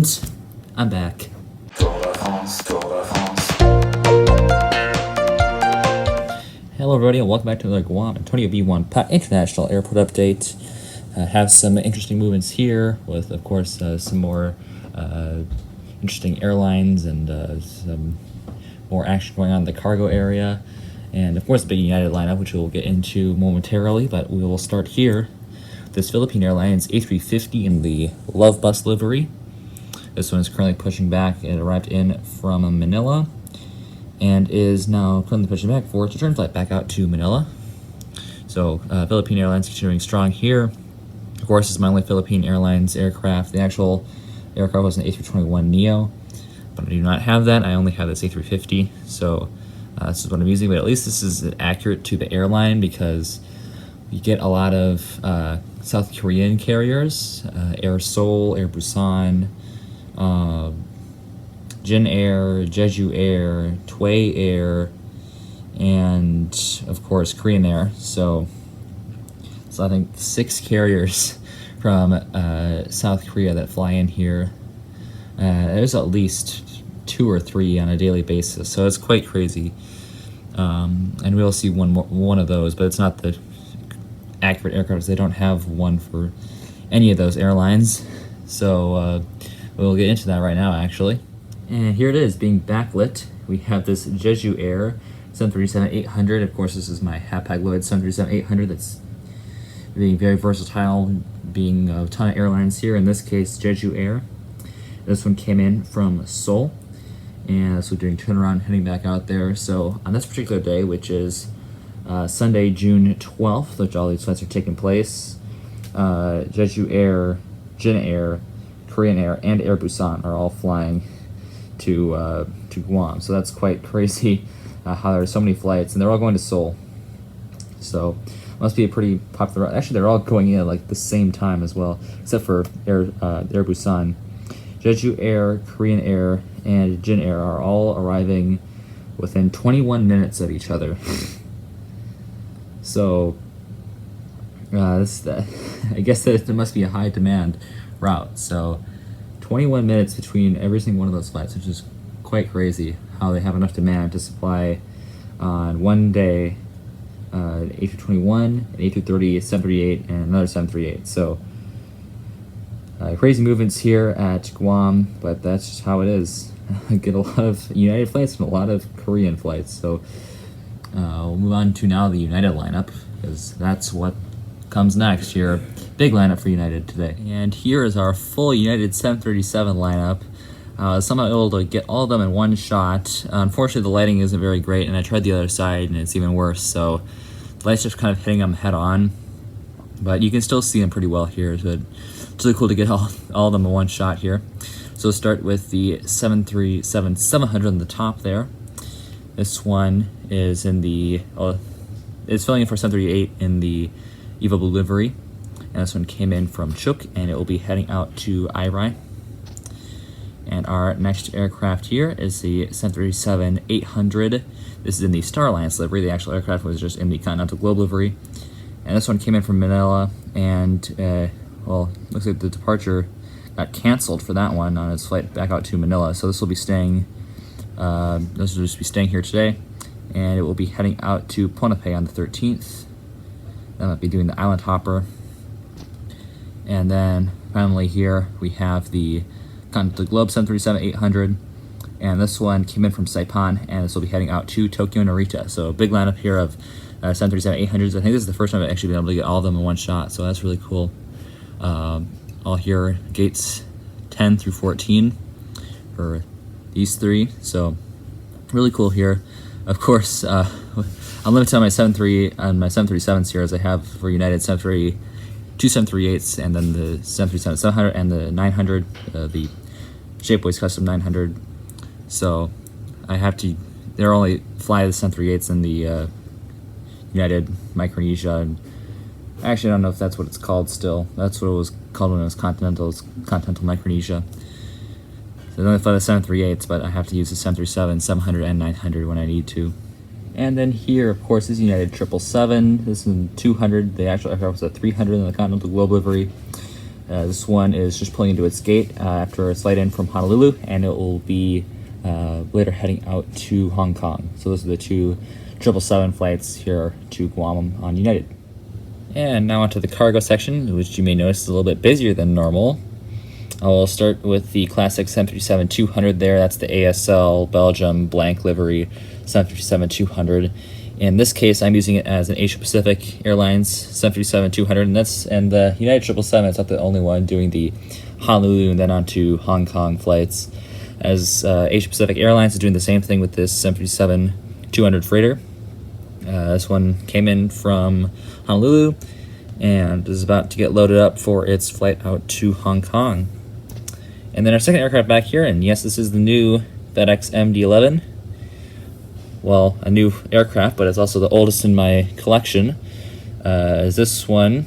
And I'm back. Hello everybody and welcome back to the Guam International Airport update. Have some interesting movements here with, of course, some more interesting airlines and some more action going on in the cargo area. And of course the big United lineup, which we'll get into momentarily, but we will start here. This Philippine Airlines A350 in the Love Bus livery. This one is currently pushing back. It arrived in from Manila and is now currently pushing back for its return flight back out to Manila. So Philippine Airlines continuing strong here. Of course, it's my only Philippine Airlines aircraft. The actual aircraft was an A321neo, but I do not have that. I only have this A350, so this is what I'm using. But at least this is accurate to the airline because you get a lot of South Korean carriers, Air Seoul, Air Busan, Jeju Air, Jeju Air, Tway Air, and of course Korean Air. So I think 6 carriers from South Korea that fly in here. There's at least 2 or 3 on a daily basis, so it's quite crazy. And we'll see one of those, but it's not the accurate aircraft. They don't have one for any of those airlines, so we'll get into that right now actually. And here it is being backlit. We have this Jeju Air 737-800. Of course, this is my Hapag-Lloyd 737-800 that's being very versatile, being a ton of airlines here. In this case, Jeju Air. This one came in from Seoul, and so doing turnaround, heading back out there. So on this particular day, which is Sunday, June 12th, which all these flights are taking place, Jeju Air, Jeju Air, Korean Air, and Air Busan are all flying to Guam. So that's quite crazy how there are so many flights, and they're all going to Seoul. So must be a pretty popular. Actually, they're all going in at like the same time as well, except for Air Busan. Jeju Air, Korean Air, and Jeju Air are all arriving within 21 minutes of each other. So I guess that there must be a high demand route. So 21 minutes between every single one of those flights, which is quite crazy how they have enough demand to supply on one day A321, an A330, 738, and another 738. So crazy movements here at Guam, but that's just how it is. I get a lot of United flights and a lot of Korean flights. So we'll move on to now the United lineup, because that's what comes next here. Big lineup for United today. And here is our full United 737 lineup. Somehow able to get all of them in one shot. Unfortunately, the lighting isn't very great, and I tried the other side, and it's even worse. So the light's just kind of hitting them head on, but you can still see them pretty well here. So it's really cool to get all of them in one shot here. So we'll start with the 737-700 on the top there. This one is in the it's filling in for 738 in the Eva Blue livery. And this one came in from Chuk, and it will be heading out to Irai. And our next aircraft here is the 737-800. This is in the Star Alliance livery. The actual aircraft was just in the Continental Globe livery. And this one came in from Manila, and well, looks like the departure got canceled for that one on its flight back out to Manila. So this will be staying. This will just be staying here today, and it will be heading out to Ponape on the 13th. Then might be doing the island hopper. And then finally here we have the Continental Globe 737-800, and this one came in from Saipan, and this will be heading out to Tokyo Narita. So a big lineup here of 737-800s. I think this is the first time I've actually been able to get all of them in one shot, so that's really cool. All here, gates 10 through 14 for these 3, so really cool here. Of course, I'm limited on my 737s here, as I have for United 738, 2 738s, and then the 737-700 and the 900, the Shape Boys Custom 900. So I have to. They're only fly the 738s in the United Micronesia. And actually, I don't know if that's what it's called still. That's what it was called when it was Continental. It's Continental Micronesia. So they only fly the 738s, but I have to use the 737, 700, and 900 when I need to. And then here, of course, is United 777. This is 200. The actual aircraft was a 300 in the Continental Globe livery. This one is just pulling into its gate after a flight in from Honolulu, and it will be later heading out to Hong Kong. So those are the two 777 flights here to Guam on United. And now onto the cargo section, which you may notice is a little bit busier than normal. I'll start with the classic 737-200 there. That's the ASL Belgium blank livery 737-200. In this case, I'm using it as an Asia Pacific Airlines 737-200, and the United 777 is not the only one doing the Honolulu and then on to Hong Kong flights, as Asia Pacific Airlines is doing the same thing with this 737-200 freighter. This one came in from Honolulu and is about to get loaded up for its flight out to Hong Kong. And then our second aircraft back here, and yes, this is the new FedEx MD-11. Well, a new aircraft, but it's also the oldest in my collection. Is this one,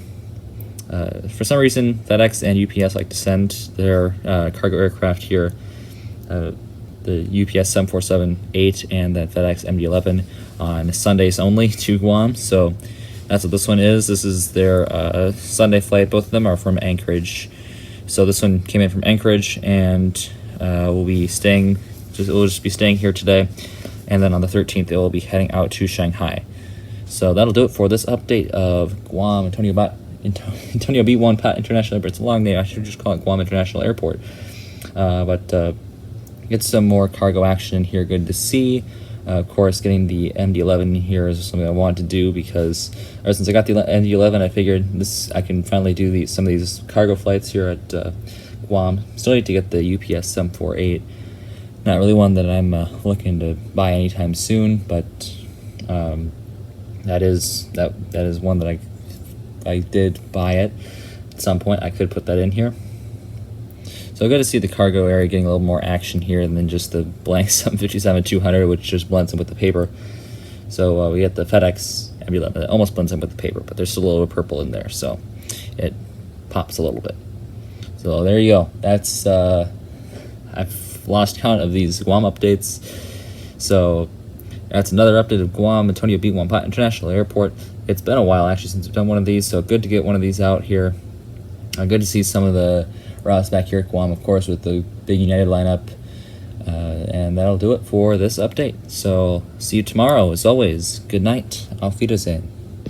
for some reason, FedEx and UPS like to send their cargo aircraft here, the UPS 747-8 and the FedEx MD-11 on Sundays only to Guam. So that's what this one is. This is their Sunday flight. Both of them are from Anchorage. So this one came in from Anchorage, and we'll just be staying here today. And then on the 13th, it will be heading out to Shanghai. So that'll do it for this update of Guam Antonio B. Won Pat International Airport. It's a long name. I should just call it Guam International Airport. But get some more cargo action in here. Good to see. Of course, getting the MD-11 here is something I wanted to do because ever since I got the MD-11, I figured I can finally do some of these cargo flights here at Guam. Still need to get the UPS 748. Not really one that I'm looking to buy anytime soon, but that is one that I did buy it at some point. I could put that in here. So good to see the cargo area getting a little more action here than just the blank 757-200, which just blends in with the paper. So we get the FedEx MD-11. It almost blends in with the paper, but there's still a little purple in there, so it pops a little bit. So there you go. That's I've lost count of these Guam updates. So that's another update of Guam Antonio B. Won Pat International Airport. It's been a while actually since we've done one of these, so good to get one of these out here. Good to see some of the routes back here at Guam, of course, with the big United lineup. And that'll do it for this update. So see you tomorrow. As always, good night. Auf Wiedersehen.